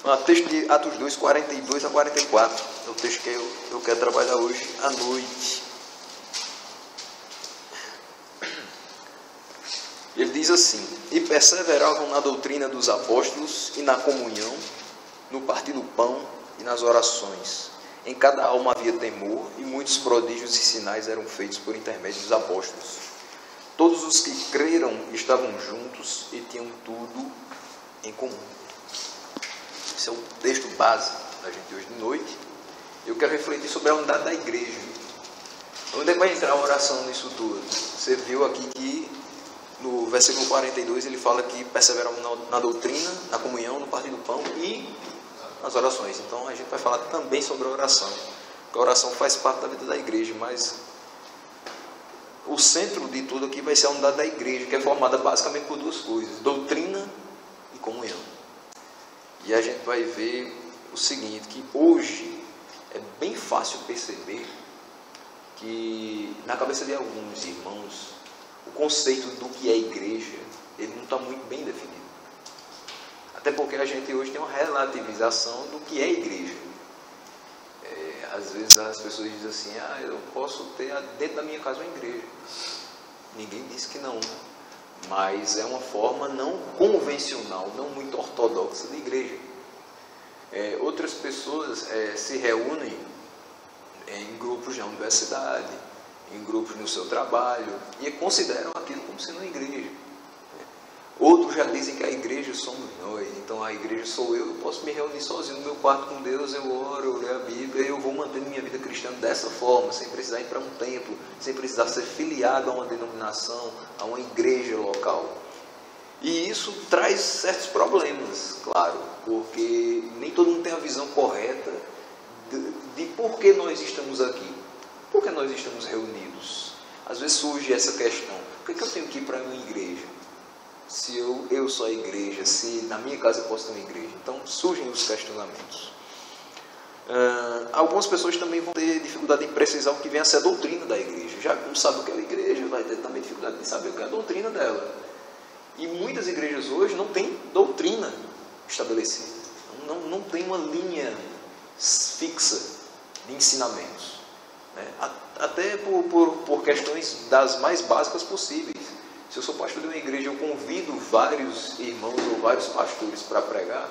O texto de Atos 2, 42 a 44. É o texto que eu quero trabalhar hoje à noite. Ele diz assim: e perseveravam na doutrina dos apóstolos e na comunhão, no partir do pão e nas orações. Em cada alma havia temor, e muitos prodígios e sinais eram feitos por intermédio dos apóstolos. Todos os que creram estavam juntos e tinham tudo em comum. Esse é o texto base da gente hoje de noite. Eu quero refletir sobre a unidade da igreja. Onde é que vai entrar a oração nisso tudo? Você viu aqui que no versículo 42 ele fala que perseveravam na doutrina, na comunhão, no partir do pão e nas orações. Então a gente vai falar também sobre a oração. Porque a oração faz parte da vida da igreja, mas o centro de tudo aqui vai ser a unidade da igreja, que é formada basicamente por duas coisas: doutrina e comunhão. E a gente vai ver o seguinte, que hoje é bem fácil perceber que na cabeça de alguns irmãos o conceito do que é igreja, ele não está muito bem definido. Até porque a gente hoje tem uma relativização do que é igreja. Às vezes as pessoas dizem assim: eu posso ter dentro da minha casa uma igreja. Ninguém disse que não, mas é uma forma não convencional, não muito ortodoxa de igreja. Outras pessoas se reúnem em grupos na universidade, em grupos no seu trabalho, e consideram aquilo como sendo uma igreja. Outros já dizem que a igreja somos nós, então a igreja sou eu posso me reunir sozinho no meu quarto com Deus, eu oro, eu leio a Bíblia, eu vou mantendo minha vida cristã dessa forma, sem precisar ir para um templo, sem precisar ser filiado a uma denominação, a uma igreja local. E isso traz certos problemas, claro, porque nem todo mundo tem a visão correta de por que nós estamos aqui, por que nós estamos reunidos. Às vezes surge essa questão: por que eu tenho que ir para uma igreja? Se eu sou a igreja, se na minha casa eu posso ter uma igreja. Então surgem os questionamentos. Algumas pessoas também vão ter dificuldade em precisar o que vem a ser a doutrina da igreja. Já que não sabe o que é a igreja, vai ter também dificuldade de saber o que é a doutrina dela. E muitas igrejas hoje não têm doutrina estabelecida. Não tem uma linha fixa de ensinamentos. Até por questões das mais básicas possíveis. Se eu sou pastor de uma igreja, eu convido vários irmãos ou vários pastores para pregar.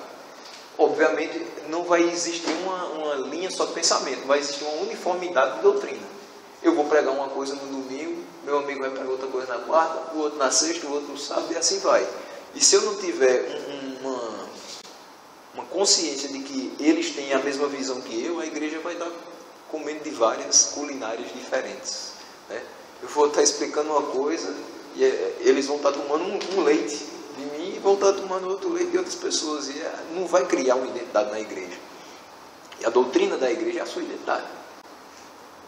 Obviamente não vai existir uma linha só de pensamento, vai existir uma uniformidade de doutrina. Eu vou pregar uma coisa no domingo, meu amigo vai pregar outra coisa na quarta, o outro na sexta, o outro no sábado, e assim vai. E se eu não tiver uma consciência de que eles têm a mesma visão que eu, a igreja vai estar comendo de várias culinárias diferentes. Eu vou estar explicando uma coisa e eles vão estar tomando um leite de mim e vão estar tomando outro leite de outras pessoas. E não vai criar uma identidade na igreja. E a doutrina da igreja é a sua identidade.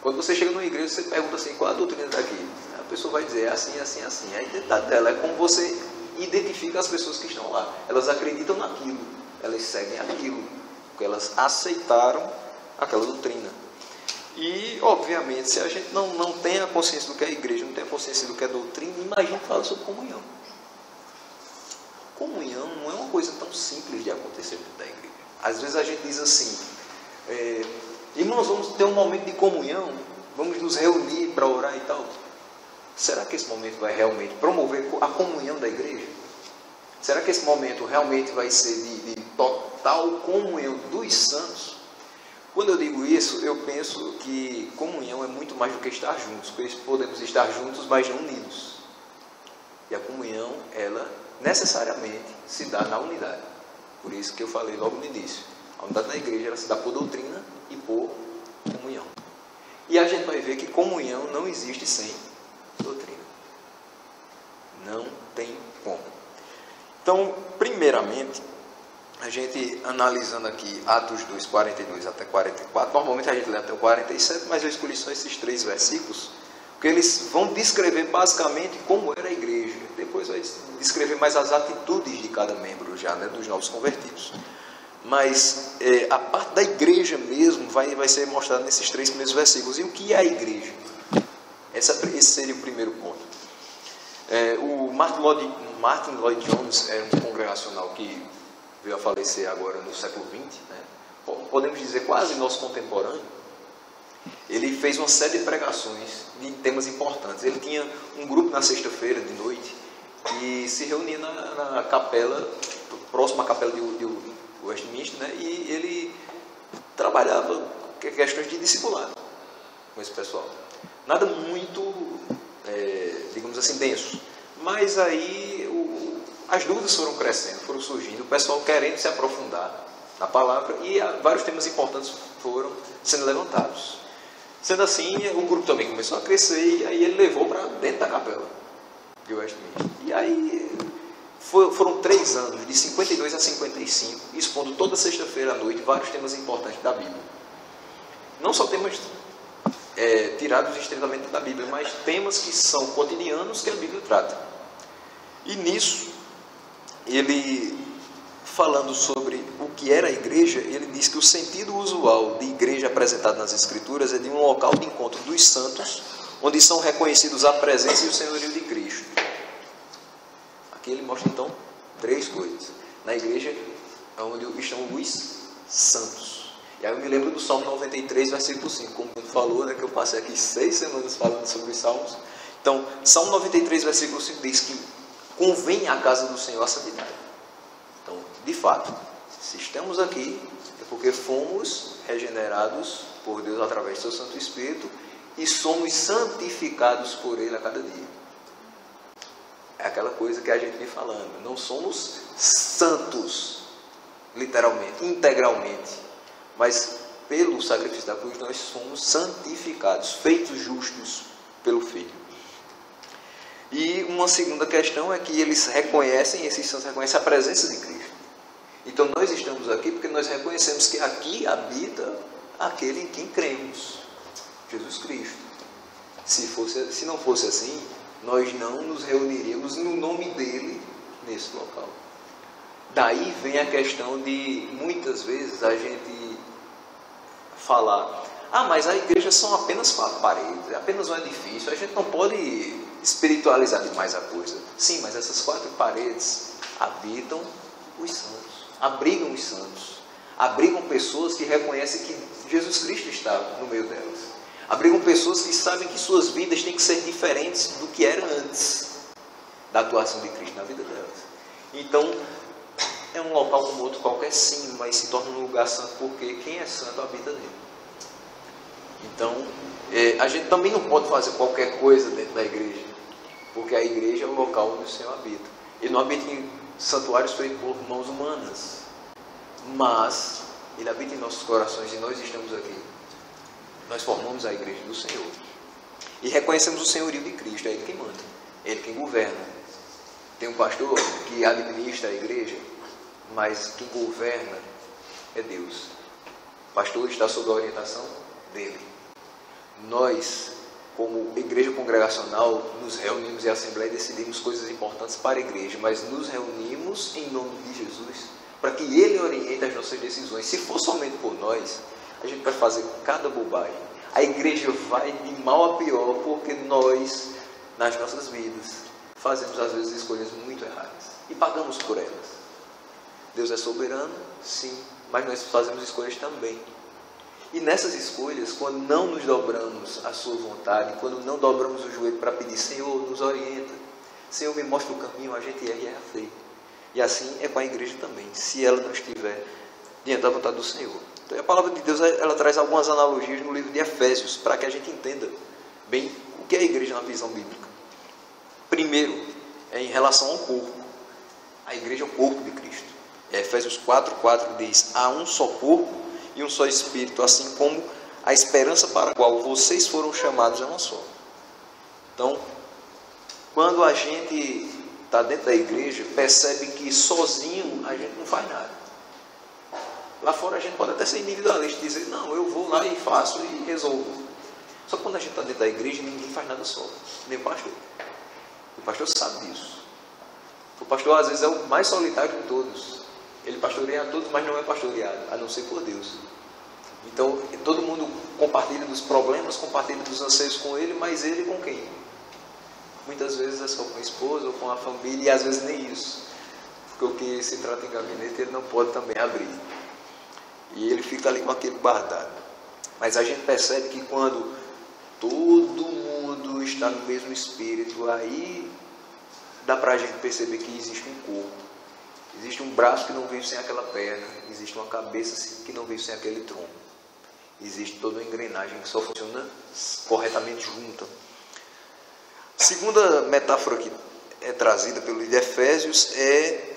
Quando você chega numa igreja, você pergunta assim: qual é a doutrina daqui? A pessoa vai dizer: é assim, assim, assim. A identidade dela é como você identifica as pessoas que estão lá. Elas acreditam naquilo, elas seguem aquilo, porque elas aceitaram aquela doutrina. E, obviamente, se a gente não tem a consciência do que é a igreja, não tem a consciência do que é a doutrina, imagina falar sobre comunhão. Comunhão não é uma coisa tão simples de acontecer dentro da igreja. Às vezes a gente diz assim: irmãos, vamos ter um momento de comunhão, vamos nos reunir para orar e tal. Será que esse momento vai realmente promover a comunhão da igreja? Será que esse momento realmente vai ser de total comunhão dos santos? Quando eu digo isso, eu penso que comunhão é muito mais do que estar juntos, porque podemos estar juntos, mas não unidos. E a comunhão, ela necessariamente se dá na unidade. Por isso que eu falei logo no início. A unidade da igreja, ela se dá por doutrina e por comunhão. E a gente vai ver que comunhão não existe sem doutrina. Não tem como. Então, primeiramente, a gente analisando aqui Atos 2, 42 até 44, normalmente a gente lê até o 47, mas eu escolhi só esses 3 versículos, porque eles vão descrever basicamente como era a igreja. Depois vai descrever mais as atitudes de cada membro já, dos novos convertidos. Mas a parte da igreja mesmo vai ser mostrada nesses 3 primeiros versículos. E o que é a igreja? Esse seria o primeiro ponto. O Martin Lloyd Jones era um congregacional que veio a falecer agora no século XX, né? Podemos dizer quase nosso contemporâneo, ele fez uma série de pregações de temas importantes. Ele tinha um grupo na sexta-feira de noite que se reunia na capela, próxima à capela de Westminster, né? E ele trabalhava questões de discipulado com esse pessoal. Nada muito, digamos assim, denso. Mas aí as dúvidas foram crescendo, foram surgindo, o pessoal querendo se aprofundar na palavra e vários temas importantes foram sendo levantados. Sendo assim, o grupo também começou a crescer e aí ele levou para dentro da capela de Westminster. E aí foram 3 anos, de 52 a 55, expondo toda sexta-feira à noite vários temas importantes da Bíblia. Não só temas tirados estritamente da Bíblia, mas temas que são cotidianos que a Bíblia trata. E nisso, ele, falando sobre o que era a igreja, ele diz que o sentido usual de igreja apresentado nas Escrituras é de um local de encontro dos santos, onde são reconhecidos a presença e o senhorio de Cristo. Aqui ele mostra então 3 coisas. Na igreja é onde estão os santos. E aí eu me lembro do Salmo 93, versículo 5, como ele falou, né, que eu passei aqui 6 semanas falando sobre os salmos. Então, Salmo 93, versículo 5 diz que convém à casa do Senhor a santidade. Então, de fato, se estamos aqui, é porque fomos regenerados por Deus através do seu Santo Espírito e somos santificados por Ele a cada dia. É aquela coisa que a gente vem falando. Não somos santos, literalmente, integralmente, mas pelo sacrifício da cruz nós somos santificados, feitos justos pelo Filho. E uma segunda questão é que eles reconhecem, esses santos reconhecem a presença de Cristo. Então nós estamos aqui porque nós reconhecemos que aqui habita aquele em quem cremos, Jesus Cristo. Se não fosse assim, nós não nos reuniríamos no nome dele nesse local. Daí vem a questão de muitas vezes a gente falar: mas a igreja são apenas 4 paredes, é apenas um edifício, a gente não pode espiritualizar demais a coisa. Sim, mas essas 4 paredes habitam os santos, abrigam os santos, abrigam pessoas que reconhecem que Jesus Cristo está no meio delas, abrigam pessoas que sabem que suas vidas têm que ser diferentes do que era antes da atuação de Cristo na vida delas. Então, é um local como outro qualquer, sim, mas se torna um lugar santo porque quem é santo habita nele. Então, a gente também não pode fazer qualquer coisa dentro da igreja, porque a igreja é o local onde o Senhor habita. Ele não habita em santuários feitos por mãos humanas, mas Ele habita em nossos corações e nós estamos aqui. Nós formamos a igreja do Senhor e reconhecemos o senhorio de Cristo. É Ele quem manda, é Ele quem governa. Tem um pastor que administra a igreja, mas quem governa é Deus. O pastor está sob a orientação dele. Nós, como igreja congregacional, nos reunimos em assembleia e decidimos coisas importantes para a igreja, mas nos reunimos em nome de Jesus, para que Ele oriente as nossas decisões. Se for somente por nós, a gente vai fazer cada bobagem. A igreja vai de mal a pior, porque nós, nas nossas vidas, fazemos às vezes escolhas muito erradas e pagamos por elas. Deus é soberano, sim, mas nós fazemos escolhas também. E nessas escolhas, quando não nos dobramos à sua vontade, quando não dobramos o joelho para pedir: Senhor, nos orienta, Senhor, me mostra o caminho, a gente erra e erra feio. E assim é com a igreja também, se ela não estiver diante da vontade do Senhor. Então a palavra de Deus, ela traz algumas analogias no livro de Efésios, para que a gente entenda bem o que é a igreja na visão bíblica. Primeiro, é em relação ao corpo. A igreja é o corpo de Cristo. Efésios 4:4 diz: há um só corpo e um só Espírito, assim como a esperança para a qual vocês foram chamados é uma só. Então, quando a gente está dentro da igreja, percebe que sozinho a gente não faz nada. Lá fora a gente pode até ser individualista, dizer: não, eu vou lá e faço e resolvo. Só que quando a gente está dentro da igreja, ninguém faz nada só, nem o pastor. O pastor sabe disso. O pastor às vezes é o mais solitário de todos. Ele pastoreia a todos, mas não é pastoreado, a não ser por Deus. Então, todo mundo compartilha dos problemas, compartilha dos anseios com ele, mas ele com quem? Muitas vezes é só com a esposa ou com a família, e às vezes nem isso. porque o que se trata em gabinete ele não pode também abrir. E ele fica ali com aquele guardado. Mas a gente percebe que quando todo mundo está no mesmo espírito, aí dá para a gente perceber que existe um corpo. Existe um braço que não veio sem aquela perna. Existe uma cabeça que não veio sem aquele tronco. Existe toda uma engrenagem que só funciona corretamente junta. Segunda metáfora que é trazida pelo livro de Efésios é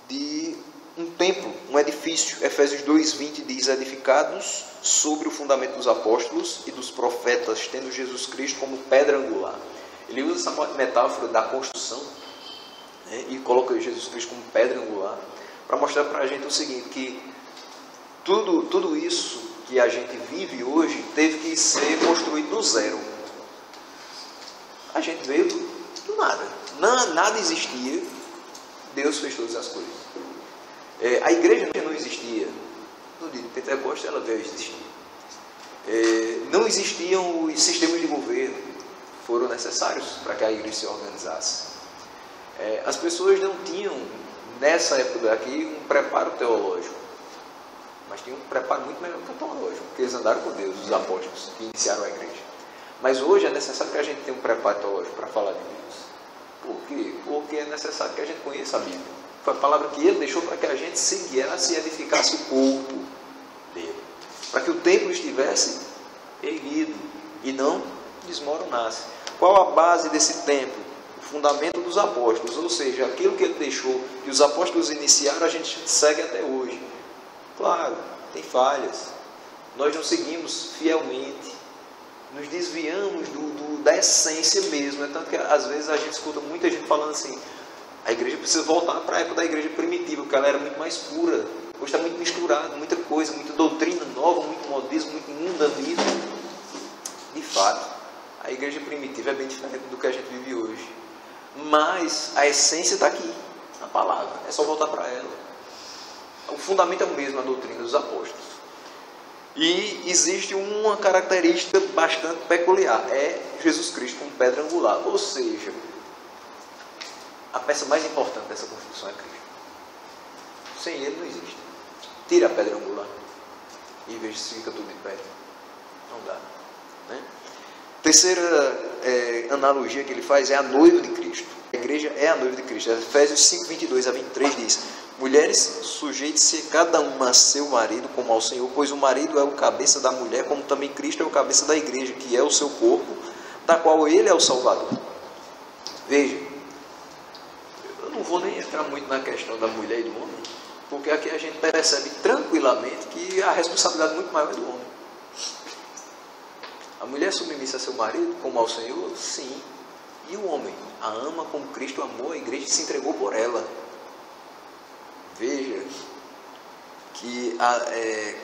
de um templo, um edifício. Efésios 2:20 diz: edificados sobre o fundamento dos apóstolos e dos profetas, tendo Jesus Cristo como pedra angular. Ele usa essa metáfora da construção, né, e coloca Jesus Cristo como pedra angular para mostrar para a gente o seguinte, que tudo isso que a gente vive hoje teve que ser construído do zero. A gente veio do nada. Nada existia. Deus fez todas as coisas. A igreja não existia. No dia de Pentecostes ela veio a existir. Não existiam os sistemas de governo. Foram necessários para que a igreja se organizasse. As pessoas não tinham, nessa época daqui, um preparo teológico. Mas tinham um preparo muito melhor que o teológico, porque eles andaram com Deus, os apóstolos que iniciaram a igreja. Mas hoje é necessário que a gente tenha um preparo teológico para falar de Deus. Por quê? Porque é necessário que a gente conheça a Bíblia. Foi a palavra que ele deixou para que a gente seguisse e edificasse o corpo dele. Para que o templo estivesse erguido e não desmoronasse. Qual a base desse templo? O fundamento dos apóstolos. Ou seja, aquilo que ele deixou, que os apóstolos iniciaram, a gente segue até hoje. Claro, tem falhas. Nós não seguimos fielmente. Nos desviamos da essência mesmo. É tanto que às vezes a gente escuta muita gente falando assim: a igreja precisa voltar para a época da igreja primitiva, porque ela era muito mais pura. Hoje está muito misturado, muita coisa, muita doutrina nova, muito modismo, muito mundanismo. De fato, a igreja primitiva é bem diferente do que a gente vive hoje. Mas a essência está aqui, na palavra. É só voltar para ela. O fundamento é o mesmo, a doutrina dos apóstolos. E existe uma característica bastante peculiar, é Jesus Cristo como pedra angular. Ou seja, a peça mais importante dessa construção é Cristo. Sem ele não existe. Tira a pedra angular e veja se fica tudo de pé. Não dá, né? Terceira analogia que ele faz é a noiva de Cristo. A igreja é a noiva de Cristo. Efésios 5:22-23 diz: mulheres, sujeite-se cada uma a seu marido como ao Senhor, pois o marido é o cabeça da mulher, como também Cristo é o cabeça da igreja, que é o seu corpo, da qual ele é o Salvador. Veja, eu não vou nem entrar muito na questão da mulher e do homem, porque aqui a gente percebe tranquilamente que a responsabilidade muito maior é do homem. A mulher submissa a seu marido como ao Senhor? Sim. E o homem? A ama como Cristo amou a igreja e se entregou por ela. Veja que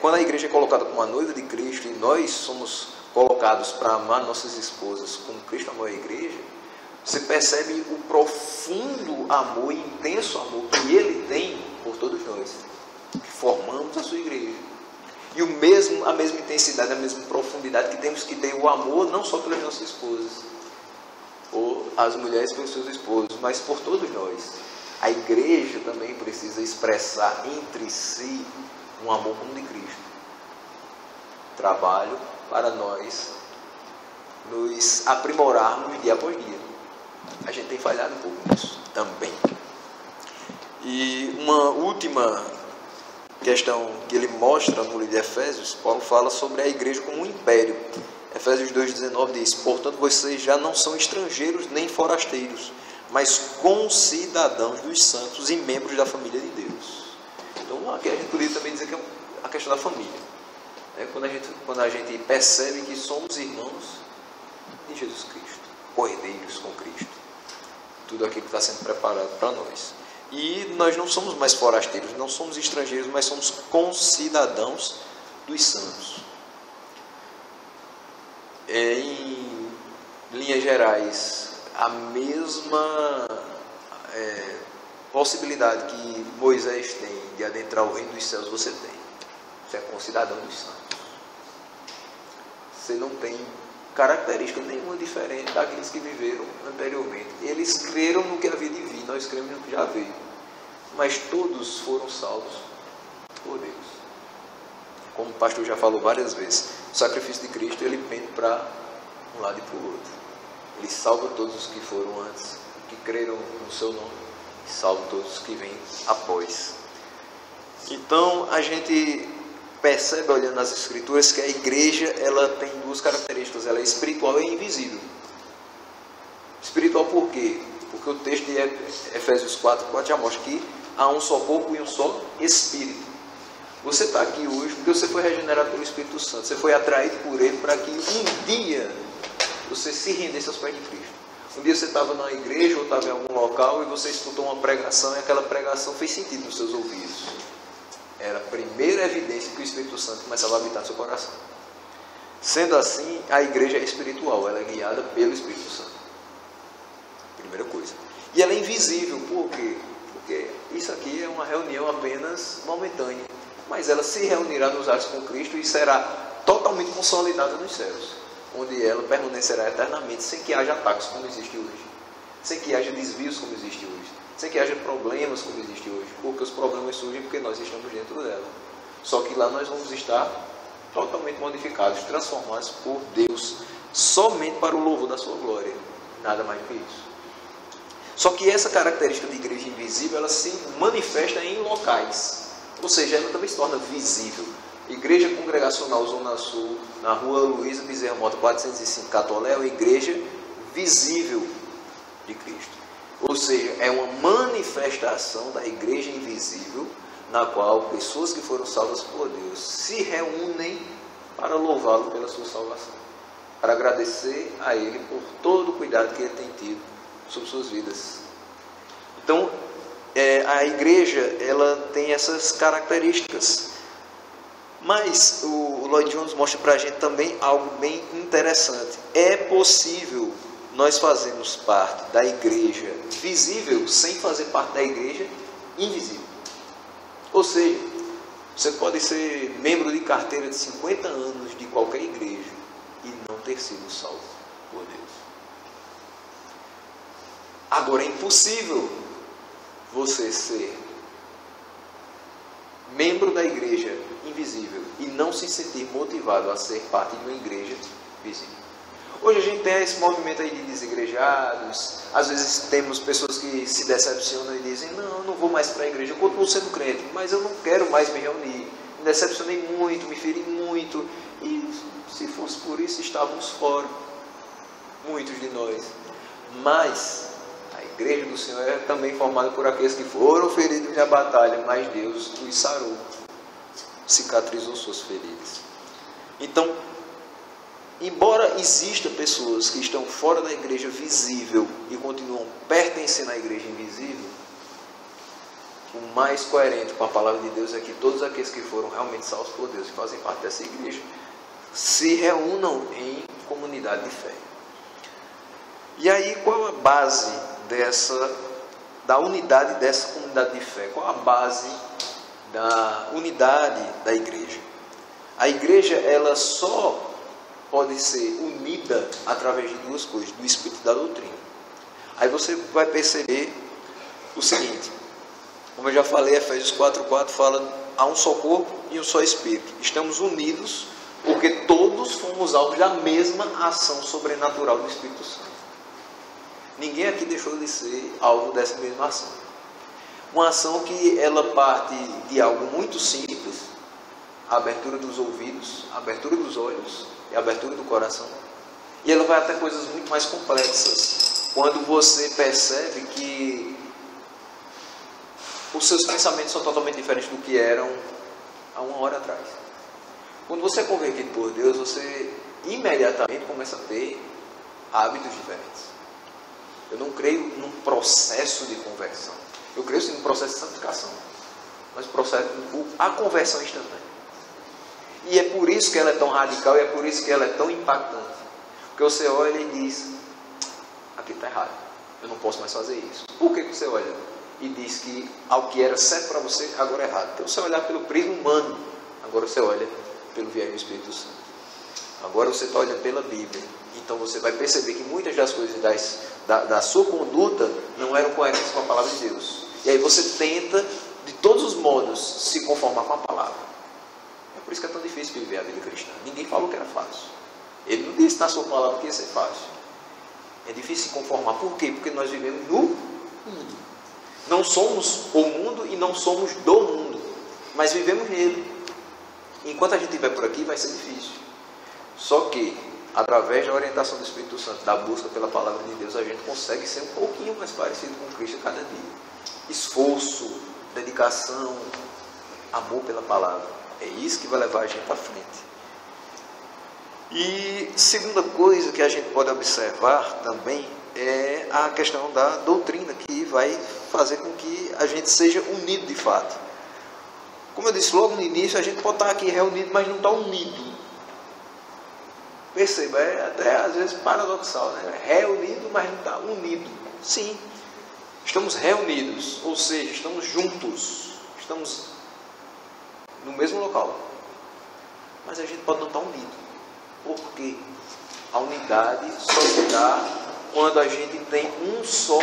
quando a igreja é colocada como a noiva de Cristo e nós somos colocados para amar nossas esposas como Cristo amou a igreja, você percebe o profundo amor e intenso amor que ele tem por todos nós, que formamos a sua igreja. E a mesma intensidade, a mesma profundidade que temos que ter o amor não só pelas nossas esposas, ou as mulheres pelos seus esposos, mas por todos nós. A igreja também precisa expressar entre si um amor como de Cristo. Trabalho para nós nos aprimorarmos dia após dia. A gente tem falhado um pouco nisso também. E uma última questão que ele mostra no livro de Efésios, Paulo fala sobre a igreja como um império. Efésios 2,19 diz: portanto, vocês já não são estrangeiros nem forasteiros, mas concidadãos dos santos e membros da família de Deus. Então, aqui a gente poderia também dizer que é a questão da família. Quando a gente percebe que somos irmãos de Jesus Cristo, cordeiros com Cristo, tudo aquilo que está sendo preparado para nós. E nós não somos mais forasteiros, não somos estrangeiros, mas somos concidadãos dos santos. Em linhas gerais, a mesma possibilidade que Moisés tem de adentrar o reino dos céus, você tem. Você é concidadão dos santos. Você não tem característica nenhuma diferente daqueles que viveram anteriormente. Eles creram no que havia de vir, nós cremos no que já veio. mas todos foram salvos por Deus. Como o pastor já falou várias vezes, o sacrifício de Cristo, ele pende para um lado e para o outro. Ele salva todos os que foram antes, que creram no seu nome, e salva todos os que vêm após. Então, a gente percebe, olhando as Escrituras, que a igreja, ela tem duas características: ela é espiritual e invisível. Espiritual por quê? Porque o texto de Efésios 4:4 já mostra que há um só corpo e um só Espírito. Você está aqui hoje porque você foi regenerado pelo Espírito Santo. Você foi atraído por Ele para que um dia você se rendesse aos pés de Cristo. Um dia você estava na igreja ou estava em algum local e você escutou uma pregação e aquela pregação fez sentido nos seus ouvidos. Era a primeira evidência que o Espírito Santo começava a habitar no seu coração. Sendo assim, a igreja é espiritual, ela é guiada pelo Espírito Santo. Primeira coisa. E ela é invisível, por quê? Porque isso aqui é uma reunião apenas momentânea, mas ela se reunirá nos ares com Cristo e será totalmente consolidada nos céus, onde ela permanecerá eternamente, sem que haja ataques como existe hoje, sem que haja desvios como existe hoje, sem que haja problemas como existe hoje, porque os problemas surgem porque nós estamos dentro dela. Só que lá nós vamos estar totalmente modificados, transformados por Deus, somente para o louvor da sua glória, nada mais do que isso. Só que essa característica de igreja invisível, ela se manifesta em locais, ou seja, ela também se torna visível. Igreja Congregacional Zona Sul, na rua Luísa Bezerra Mota 405, Catolé, é uma igreja visível de Cristo. Ou seja, é uma manifestação da igreja invisível, na qual pessoas que foram salvas por Deus se reúnem para louvá-lo pela sua salvação, para agradecer a Ele por todo o cuidado que Ele tem tido sobre suas vidas. Então, a igreja, ela tem essas características. Mas o Lloyd Jones mostra para a gente também algo bem interessante. É possível nós fazermos parte da igreja visível sem fazer parte da igreja invisível. Ou seja, você pode ser membro de carteira de 50 anos de qualquer igreja e não ter sido salvo por Deus. Agora é impossível você ser membro da igreja invisível e não se sentir motivado a ser parte de uma igreja visível. Hoje a gente tem esse movimento aí de desigrejados. Às vezes temos pessoas que se decepcionam e dizem: não, eu não vou mais para a igreja, eu continuo sendo crente, mas eu não quero mais me reunir. Me decepcionei muito, me feri muito, e se fosse por isso estávamos fora, muitos de nós. Mas a igreja do Senhor é também formada por aqueles que foram feridos na batalha, mas Deus os sarou, cicatrizou suas feridas. Então, embora existam pessoas que estão fora da igreja visível e continuam pertencendo à igreja invisível, o mais coerente com a palavra de Deus é que todos aqueles que foram realmente salvos por Deus e fazem parte dessa igreja se reúnam em comunidade de fé. E aí, qual a base da unidade dessa comunidade de fé? Qual a base da unidade da igreja? A igreja, ela só pode ser unida através de duas coisas: do Espírito e da doutrina. Aí você vai perceber o seguinte, como eu já falei, Efésios 4:4 fala: há um só corpo e um só Espírito. Estamos unidos porque todos fomos alvos da mesma ação sobrenatural do Espírito Santo. Ninguém aqui deixou de ser alvo dessa mesma ação. Uma ação que ela parte de algo muito simples: a abertura dos ouvidos, a abertura dos olhos e a abertura do coração. E ela vai até coisas muito mais complexas, quando você percebe que os seus pensamentos são totalmente diferentes do que eram há uma hora atrás. Quando você é convertido por Deus, você imediatamente começa a ter hábitos diferentes. Eu não creio num processo de conversão. Eu creio sim num processo de santificação, mas a conversão é instantânea. E é por isso que ela é tão radical, e é por isso que ela é tão impactante. Porque você olha e diz: aqui está errado, eu não posso mais fazer isso. Por que você olha e diz que ao que era certo para você, agora é errado? Porque você olhar pelo prisma humano, agora você olha pelo viés do Espírito Santo. Agora você está olhando pela Bíblia. Então você vai perceber que muitas das coisas da sua conduta não eram coerentes com a palavra de Deus. E aí você tenta, de todos os modos, se conformar com a palavra. É por isso que é tão difícil viver a vida cristã. Ninguém falou que era fácil. Ele não disse na sua palavra que ia ser fácil. É difícil se conformar. Por quê? Porque nós vivemos no mundo. Não somos o mundo e não somos do mundo. Mas vivemos nele. Enquanto a gente estiver por aqui, vai ser difícil. Só que, através da orientação do Espírito Santo, da busca pela palavra de Deus, a gente consegue ser um pouquinho mais parecido com Cristo a cada dia. Esforço, dedicação, amor pela palavra. É isso que vai levar a gente à frente. E segunda coisa que a gente pode observar também é a questão da doutrina, que vai fazer com que a gente seja unido de fato. Como eu disse logo no início, a gente pode estar aqui reunido, mas não está unido. Perceba, é até às vezes paradoxal, né? Reunido, mas não está unido. Sim, estamos reunidos, ou seja, estamos juntos, estamos no mesmo local. Mas a gente pode não estar unido. Por quê? A unidade só se dá quando a gente tem um só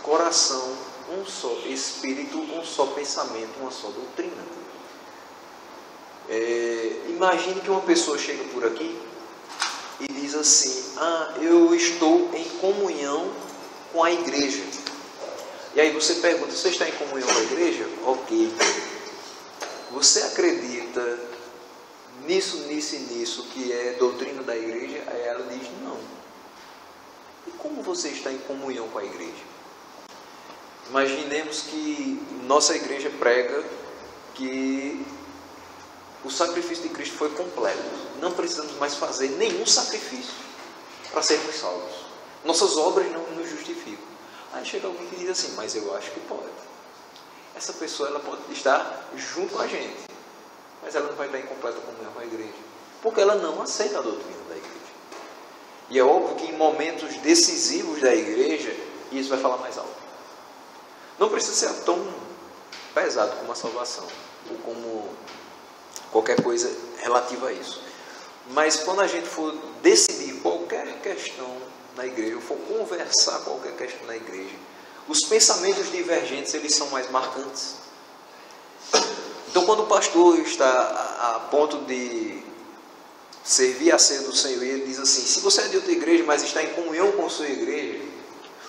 coração, um só espírito, um só pensamento, uma só doutrina. Imagine que uma pessoa chega por aqui e diz assim: eu estou em comunhão com a igreja. E aí você pergunta: você está em comunhão com a igreja? Ok. Você acredita nisso, nisso e nisso, que é doutrina da igreja? Aí ela diz: não. E como você está em comunhão com a igreja? Imaginemos que nossa igreja prega que o sacrifício de Cristo foi completo. Não precisamos mais fazer nenhum sacrifício para sermos salvos. Nossas obras não nos justificam. Aí chega alguém que diz assim: mas eu acho que pode. Essa pessoa ela pode estar junto com a gente, mas ela não vai estar em completa comunhão com a igreja, porque ela não aceita a doutrina da igreja. E é óbvio que em momentos decisivos da igreja, isso vai falar mais alto. Não precisa ser tão pesado como a salvação, ou como qualquer coisa relativa a isso. Mas quando a gente for decidir qualquer questão na igreja, ou for conversar qualquer questão na igreja, os pensamentos divergentes, eles são mais marcantes. Então, quando o pastor está a ponto de servir a ceia do Senhor, ele diz assim: se você é de outra igreja, mas está em comunhão com a sua igreja,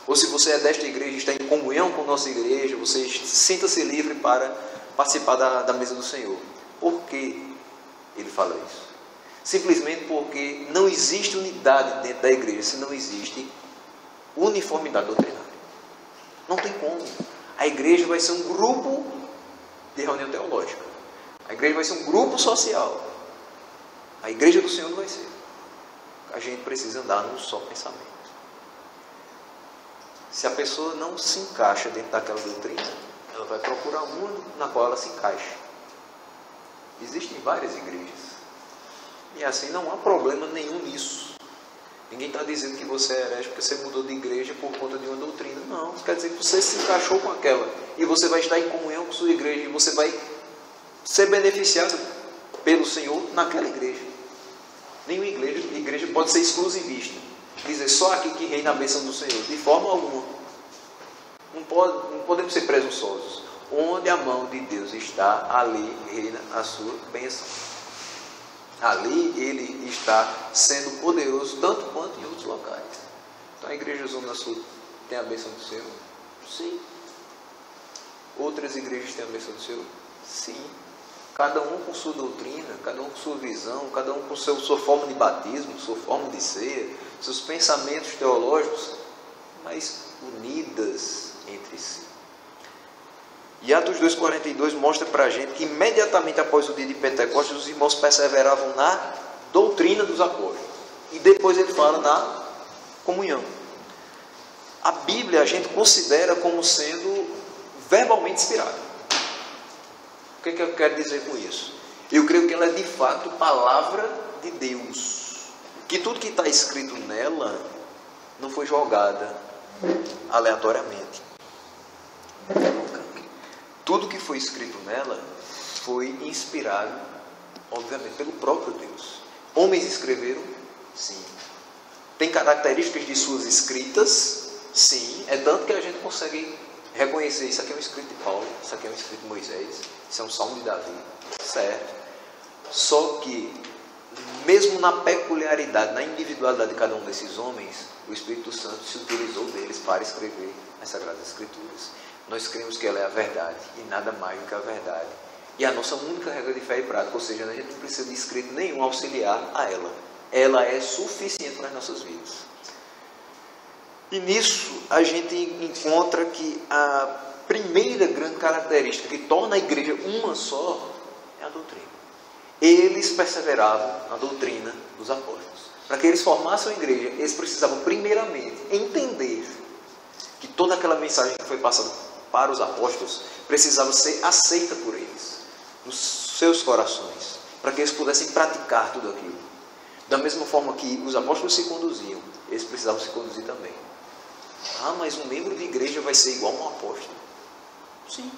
ou se você é desta igreja e está em comunhão com a nossa igreja, você sinta-se livre para participar da mesa do Senhor. Por que ele fala isso? Simplesmente porque não existe unidade dentro da igreja se não existe uniformidade doutrinária. Não tem como. A igreja vai ser um grupo de reunião teológica. A igreja vai ser um grupo social. A igreja do Senhor não vai ser. A gente precisa andar num só pensamento. Se a pessoa não se encaixa dentro daquela doutrina, ela vai procurar uma na qual ela se encaixa. Existem várias igrejas. E assim não há problema nenhum nisso. Ninguém está dizendo que você é herege porque você mudou de igreja por conta de uma doutrina. Não, isso quer dizer que você se encaixou com aquela. E você vai estar em comunhão com sua igreja. E você vai ser beneficiado pelo Senhor naquela igreja. Nenhuma igreja pode ser exclusivista. Dizer só aqui que reina a bênção do Senhor. De forma alguma. Não podemos ser presunçosos. Onde a mão de Deus está, ali reina a sua bênção. Ali ele está sendo poderoso tanto quanto em outros locais. Então a igreja Zona Sul tem a bênção do Senhor? Sim. Outras igrejas têm a bênção do Senhor? Sim. Cada um com sua doutrina, cada um com sua visão, cada um com sua forma de batismo, sua forma de ceia, seus pensamentos teológicos, mas unidas entre si. E Atos 2,42 mostra para a gente que imediatamente após o dia de Pentecostes, os irmãos perseveravam na doutrina dos apóstolos. E depois ele fala na comunhão. A Bíblia a gente considera como sendo verbalmente inspirada. O que eu quero dizer com isso? Eu creio que ela é de fato palavra de Deus. Que tudo que está escrito nela não foi jogada aleatoriamente. Tudo que foi escrito nela foi inspirado, obviamente, pelo próprio Deus. Homens escreveram? Sim. Tem características de suas escritas? Sim. É tanto que a gente consegue reconhecer, isso aqui é um escrito de Paulo, isso aqui é um escrito de Moisés, isso é um salmo de Davi, certo? Só que, mesmo na peculiaridade, na individualidade de cada um desses homens, o Espírito Santo se utilizou deles para escrever as Sagradas Escrituras. Nós cremos que ela é a verdade e nada mais do que a verdade. E a nossa única regra de fé e prática, ou seja, a gente não precisa de escrito nenhum auxiliar a ela. Ela é suficiente nas nossas vidas. E nisso a gente encontra que a primeira grande característica que torna a igreja uma só é a doutrina. Eles perseveravam na doutrina dos apóstolos. Para que eles formassem a igreja, eles precisavam primeiramente entender que toda aquela mensagem que foi passada para os apóstolos precisava ser aceita por eles, nos seus corações, para que eles pudessem praticar tudo aquilo. Da mesma forma que os apóstolos se conduziam, eles precisavam se conduzir também. Ah, mas um membro de igreja vai ser igual a um apóstolo? Sim.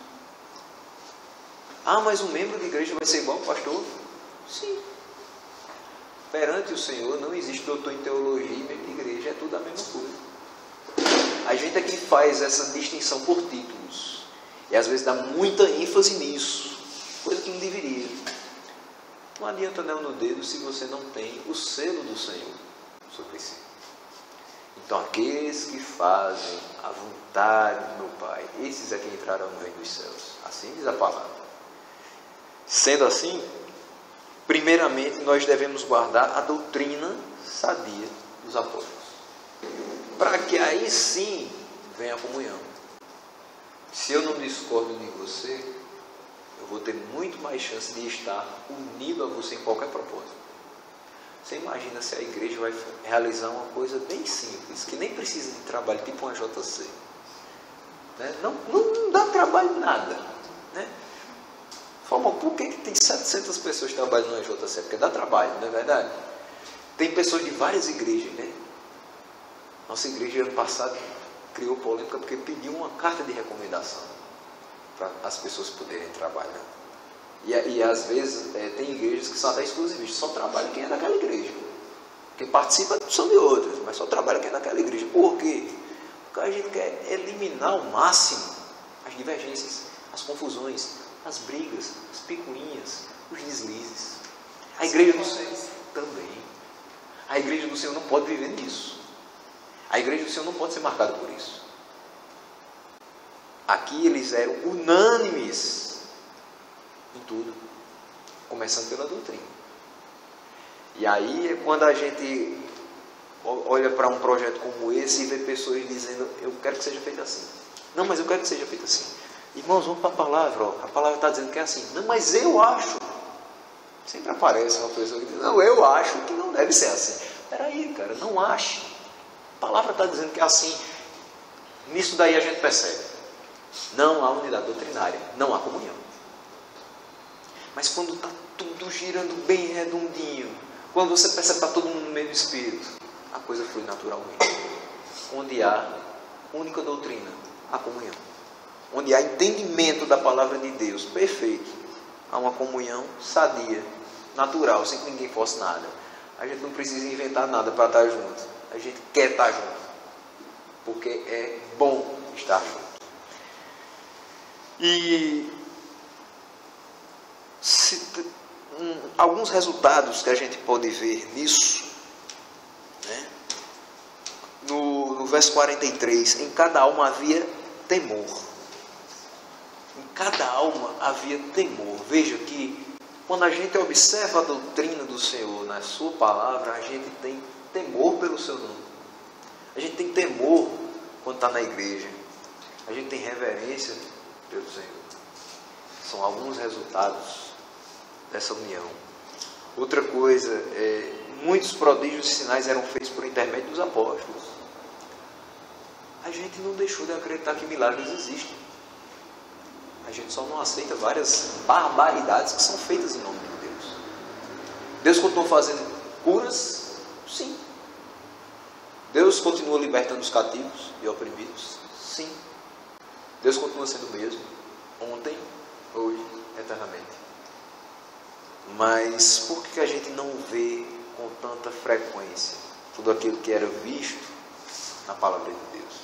Ah, mas um membro de igreja vai ser igual a um pastor? Sim. Perante o Senhor não existe doutor em teologia e membro de igreja, é tudo a mesma coisa. A gente aqui faz essa distinção por títulos. E às vezes dá muita ênfase nisso, coisa que não deveria. Não adianta anel no dedo se você não tem o selo do Senhor sobre si. Então aqueles que fazem a vontade do meu Pai, esses é que entrarão no reino dos céus. Assim diz a palavra. Sendo assim, primeiramente nós devemos guardar a doutrina sadia dos apóstolos, para que aí sim venha a comunhão. Se eu não discordo de você, eu vou ter muito mais chance de estar unido a você em qualquer propósito. Você imagina se a igreja vai realizar uma coisa bem simples, que nem precisa de trabalho, tipo uma JC. Né? Não dá trabalho nada. Né? Fala, por que tem 700 pessoas trabalhando na JC? Porque dá trabalho, não é verdade? Tem pessoas de várias igrejas, né? Nossa igreja, ano passado, criou polêmica porque pediu uma carta de recomendação para as pessoas poderem trabalhar. E às vezes tem igrejas que são até exclusivistas, só trabalha quem é daquela igreja. Quem participa são de outras, mas só trabalha quem é daquela igreja. Por quê? Porque a gente quer eliminar ao máximo as divergências, as confusões, as brigas, as picuinhas, os deslizes. A igreja do Senhor também. A igreja do Senhor não pode viver nisso. A igreja do Senhor não pode ser marcada por isso. Aqui eles eram unânimes em tudo, começando pela doutrina. E aí é quando a gente olha para um projeto como esse e vê pessoas dizendo, eu quero que seja feito assim. Não, mas eu quero que seja feito assim. Irmãos, vamos para a palavra. Ó. A palavra está dizendo que é assim. Não, mas eu acho. Sempre aparece uma pessoa que diz, não, eu acho que não deve ser assim. Espera aí, cara, não ache. A palavra está dizendo que é assim. Nisso daí a gente percebe. Não há unidade doutrinária, não há comunhão. Mas quando está tudo girando bem redondinho, quando você percebe que está todo mundo no mesmo espírito, a coisa flui naturalmente. Onde há única doutrina, há comunhão. Onde há entendimento da palavra de Deus perfeito, há uma comunhão sadia, natural, sem que ninguém fosse nada. A gente não precisa inventar nada para estar junto. A gente quer estar junto, porque é bom estar junto. E alguns resultados que a gente pode ver nisso, né? No verso 43, em cada alma havia temor. Em cada alma havia temor. Veja que quando a gente observa a doutrina do Senhor na sua palavra, a gente tem temor pelo seu nome. A gente tem temor quando está na igreja. A gente tem reverência pelo Senhor. São alguns resultados dessa união. Outra coisa, muitos prodígios e sinais eram feitos por intermédio dos apóstolos. A gente não deixou de acreditar que milagres existem. A gente só não aceita várias barbaridades que são feitas em nome de Deus. Deus continua fazendo curas? Sim. Deus continua libertando os cativos e oprimidos? Sim. Deus continua sendo o mesmo, ontem, hoje, eternamente. Mas por que a gente não vê com tanta frequência tudo aquilo que era visto na palavra de Deus?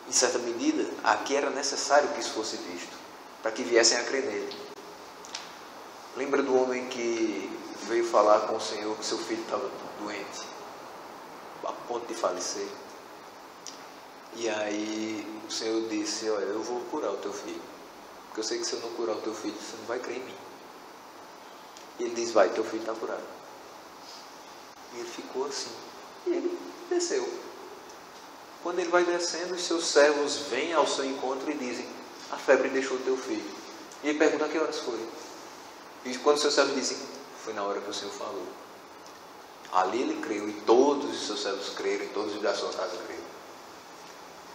em certa medida, aqui era necessário que isso fosse visto, para que viessem a crer nele. Lembra do homem que veio falar com o Senhor que seu filho estava doente, a ponto de falecer? E aí o Senhor disse: olha, eu vou curar o teu filho, porque eu sei que se eu não curar o teu filho, você não vai crer em mim. E ele diz: vai, teu filho está curado. E ele ficou assim. E ele desceu. Quando ele vai descendo, os seus servos vêm ao seu encontro e dizem: a febre deixou o teu filho. E ele pergunta: a que horas foi? E quando os seus servos dizem: foi na hora que o Senhor falou. Ali ele creu, e todos os seus servos creram, e todos os da sua casa creram.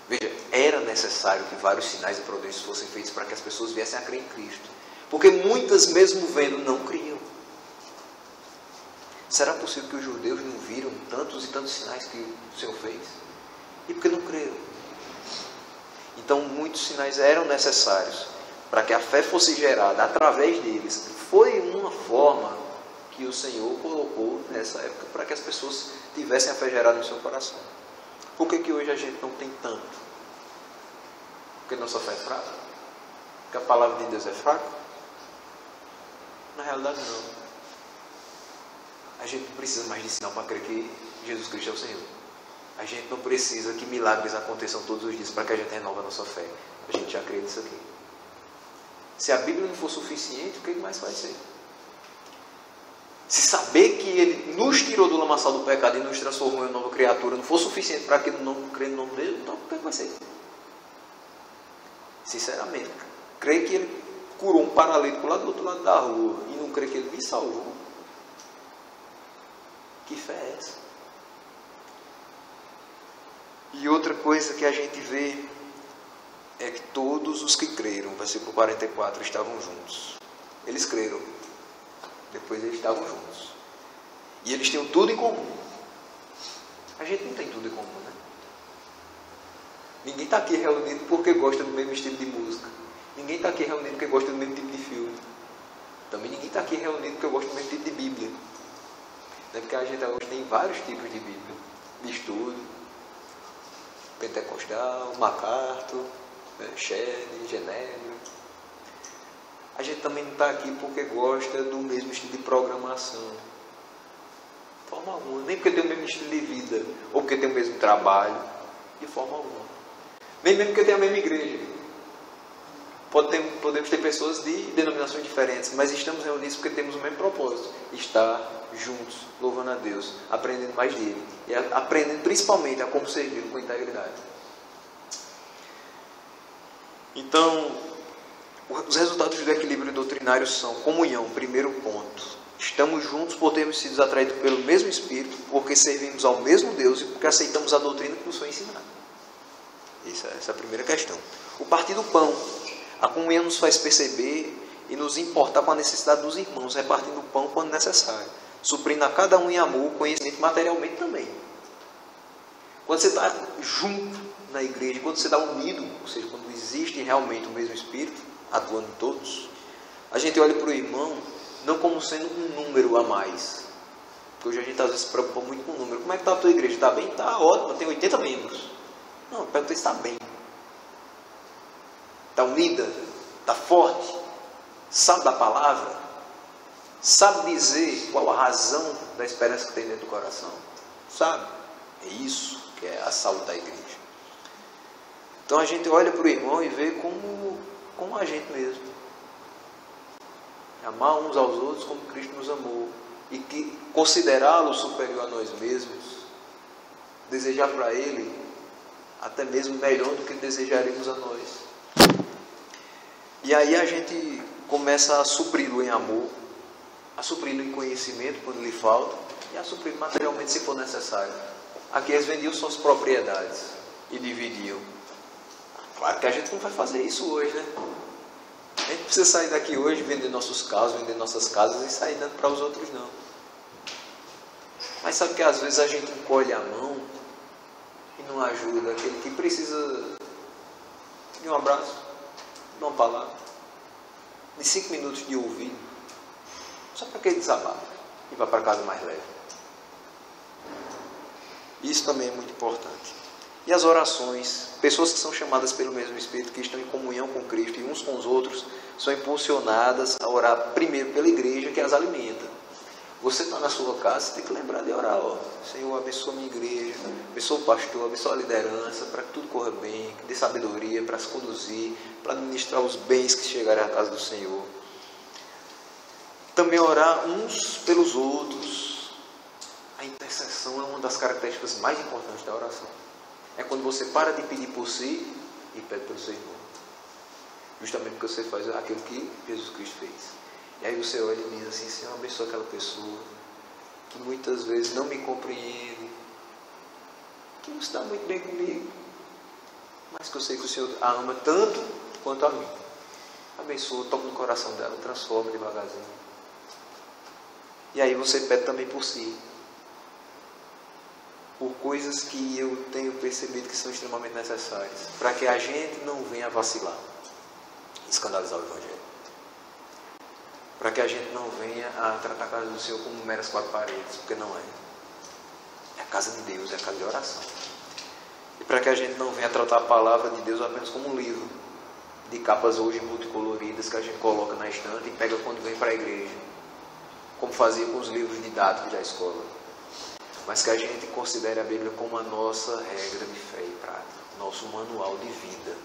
Veja, era necessário que vários sinais e prodígios fossem feitos para que as pessoas viessem a crer em Cristo. Porque muitas, mesmo vendo, não criam. Será possível que os judeus não viram tantos e tantos sinais que o Senhor fez? E porque não creram. Então, muitos sinais eram necessários para que a fé fosse gerada através deles. Foi uma forma que o Senhor colocou nessa época para que as pessoas tivessem a fé gerada no seu coração. Por que hoje a gente não tem tanto? Porque nossa fé é fraca? Porque a palavra de Deus é fraca? Na realidade, não. A gente não precisa mais de sinal para crer que Jesus Cristo é o Senhor. A gente não precisa que milagres aconteçam todos os dias para que a gente renove a nossa fé. A gente já crê nisso aqui. Se a Bíblia não for suficiente, o que mais vai ser? Se saber que Ele nos tirou do lamaçal do pecado e nos transformou em nova criatura não for suficiente para que não crê no nome dele, então o que vai ser? Sinceramente, crer que Ele curou um paralítico lá do outro lado da rua e não crer que Ele me salvou. Que fé é essa? E outra coisa que a gente vê é que todos os que creram, versículo 44, estavam juntos. Eles creram. Depois eles estavam juntos. E eles tinham tudo em comum. A gente não tem tudo em comum, né? Ninguém está aqui reunido porque gosta do mesmo estilo de música. Ninguém está aqui reunido porque gosta do mesmo tipo de filme. Também ninguém está aqui reunido porque gosta do mesmo tipo de Bíblia. Não é porque a gente hoje tem vários tipos de Bíblia. De estudo. Pentecostal, MacArthur, Shelley, Genésio. A gente também não está aqui porque gosta do mesmo estilo de programação. De forma alguma. Nem porque tem o mesmo estilo de vida. Ou porque tem o mesmo trabalho. De forma alguma. Nem mesmo porque tem a mesma igreja. Podemos ter pessoas de denominações diferentes. Mas estamos reunidos porque temos o mesmo propósito. Estar juntos, louvando a Deus. Aprendendo mais dele. E aprendendo principalmente a como servi-lo com integridade. Então, os resultados do equilíbrio doutrinário são comunhão, primeiro ponto. Estamos juntos por termos sido atraídos pelo mesmo Espírito, porque servimos ao mesmo Deus e porque aceitamos a doutrina que nos foi ensinada. Essa é a primeira questão. O partir do pão. A comunhão nos faz perceber e nos importar com a necessidade dos irmãos, repartindo o pão quando necessário, suprindo a cada um em amor, conhecimento materialmente também. Quando você está junto na igreja, quando você está unido, ou seja, quando existe realmente o mesmo Espírito, atuando em todos, a gente olha para o irmão não como sendo um número a mais. Porque hoje a gente às vezes se preocupa muito com o número. Como é que está a tua igreja? Está bem? Está ótimo, tem 80 membros. Não, pergunta se está bem. Está unida? Está forte? Sabe da palavra? Sabe dizer qual a razão da esperança que tem dentro do coração? Sabe? É isso que é a saúde da igreja. Então a gente olha para o irmão e vê como a gente mesmo. Amar uns aos outros como Cristo nos amou. E que considerá-lo superior a nós mesmos. Desejar para ele até mesmo melhor do que desejaríamos a nós. E aí a gente começa a supri-lo em amor, a supri-lo em conhecimento quando lhe falta, e a supri-lo materialmente se for necessário. Aqui eles vendiam suas propriedades e dividiam. Claro que a gente não vai fazer isso hoje, né? A gente precisa sair daqui hoje, vender nossos carros, vender nossas casas e sair dando para os outros não. Mas sabe que às vezes a gente encolhe a mão e não ajuda aquele que precisa de um abraço, de uma palavra, de 5 minutos de ouvido, só para que ele desabafe e vá para casa mais leve. Isso também é muito importante. E as orações, pessoas que são chamadas pelo mesmo Espírito, que estão em comunhão com Cristo e uns com os outros, são impulsionadas a orar primeiro pela igreja que as alimenta. Você está na sua casa, você tem que lembrar de orar. Senhor, abençoa a minha igreja, abençoa o pastor, abençoa a liderança, para que tudo corra bem, que dê sabedoria para se conduzir, para administrar os bens que chegarem à casa do Senhor. Também orar uns pelos outros. A intercessão é uma das características mais importantes da oração. É quando você para de pedir por si e pede pelo seu irmão. Justamente porque você faz aquilo que Jesus Cristo fez. E aí você olha e diz assim: Senhor, abençoa aquela pessoa que muitas vezes não me compreende, que não está muito bem comigo, mas que eu sei que o Senhor a ama tanto quanto a mim. Abençoa, toca no coração dela, transforma devagarzinho. E aí você pede também por si, por coisas que eu tenho percebido que são extremamente necessárias, para que a gente não venha vacilar, escandalizar o Evangelho. Para que a gente não venha a tratar a casa do Senhor como meras quatro paredes, porque não é. É a casa de Deus, é a casa de oração. E para que a gente não venha a tratar a palavra de Deus apenas como um livro, de capas hoje multicoloridas que a gente coloca na estante e pega quando vem para a igreja, como fazia com os livros didáticos da escola. Mas que a gente considere a Bíblia como a nossa regra de fé e prática, nosso manual de vida.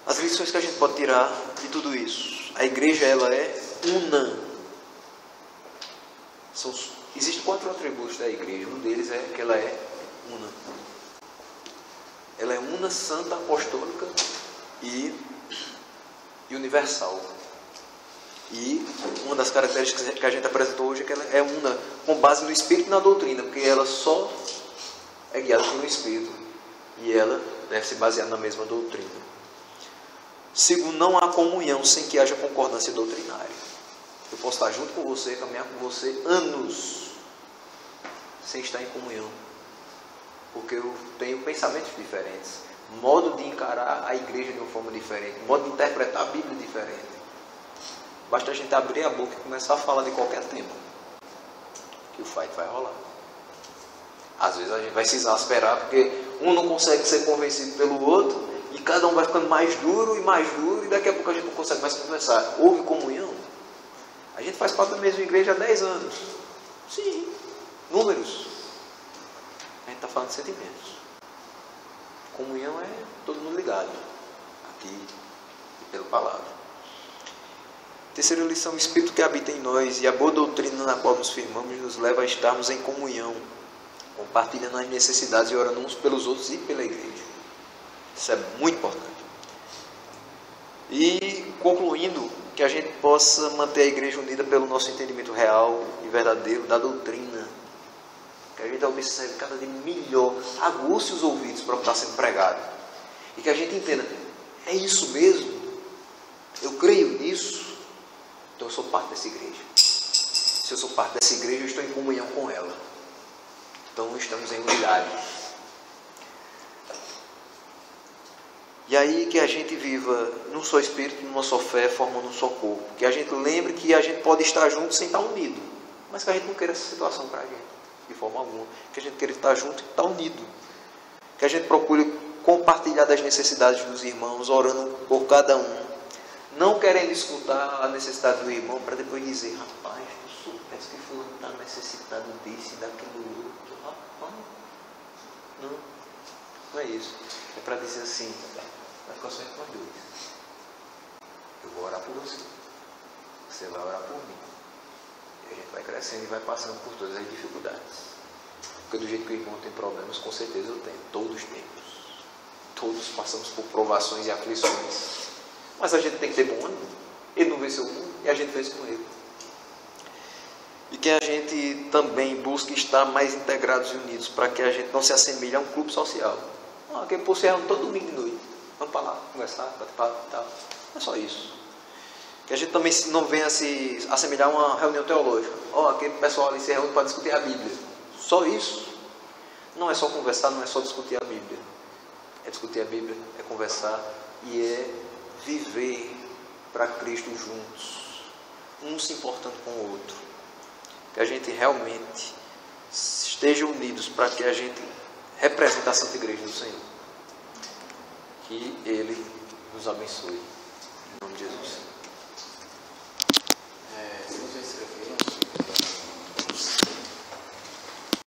As lições que a gente pode tirar de tudo isso. A igreja, ela é una. Existem 4 atributos da igreja. Um deles é que ela é una. Ela é una, santa, apostólica e universal. E uma das características que a gente apresentou hoje é que ela é una com base no Espírito e na doutrina, porque ela só é guiada pelo Espírito e ela deve se basear na mesma doutrina. Segundo, não há comunhão sem que haja concordância doutrinária. Eu posso estar junto com você, caminhar com você anos sem estar em comunhão, porque eu tenho pensamentos diferentes, modo de encarar a igreja de uma forma diferente, modo de interpretar a Bíblia diferente. Basta a gente abrir a boca e começar a falar de qualquer tema, que o fight vai rolar. Às vezes a gente vai se exasperar porque um não consegue ser convencido pelo outro, e cada um vai ficando mais duro, e daqui a pouco a gente não consegue mais conversar. Houve comunhão? A gente faz parte da mesma igreja há 10 anos. Sim, números. A gente está falando de sentimentos. Comunhão é todo mundo ligado, aqui e pela palavra. Terceira lição: o Espírito que habita em nós e a boa doutrina na qual nos firmamos nos leva a estarmos em comunhão, compartilhando as necessidades e orando uns pelos outros e pela igreja. Isso é muito importante. E concluindo, que a gente possa manter a igreja unida pelo nosso entendimento real e verdadeiro da doutrina. Que a gente observe cada dia melhor, aguce os ouvidos para o que está sendo pregado. E que a gente entenda: é isso mesmo? Eu creio nisso? Então eu sou parte dessa igreja. Se eu sou parte dessa igreja, eu estou em comunhão com ela. Então estamos em unidade. E aí que a gente viva num só espírito, numa só fé, formando um só corpo. Que a gente lembre que a gente pode estar junto sem estar unido. Mas que a gente não queira essa situação para a gente, de forma alguma. Que a gente queira estar junto e estar unido. Que a gente procure compartilhar das necessidades dos irmãos, orando por cada um. Não querendo escutar a necessidade do irmão para depois dizer: rapaz, eu soubesse que fulano está necessitado disso e daquilo outro. Rapaz, não é isso. É para dizer assim: vai ficar só entre nós dois. Eu vou orar por você. Você vai orar por mim. E a gente vai crescendo e vai passando por todas as dificuldades. Porque do jeito que o irmão tem problemas, com certeza eu tenho. Todos temos. Todos passamos por provações e aflições. Mas a gente tem que ter bom ânimo. Ele não venceu o mundo e a gente fez com ele. E que a gente também busque estar mais integrados e unidos, para que a gente não se assemelhe a um clube social. Aquele povo se reúne todo domingo de noite. Vamos para lá, conversar, bater papo e tal. Não é só isso. Que a gente também não venha se assemelhar a uma reunião teológica. Aquele pessoal ali se reúne para discutir a Bíblia. Só isso. Não é só conversar, não é só discutir a Bíblia. É discutir a Bíblia, é conversar e é viver para Cristo juntos. Um se importando com o outro. Que a gente realmente estejam unidos para que a gente represente a Santa Igreja do Senhor. Que Ele nos abençoe.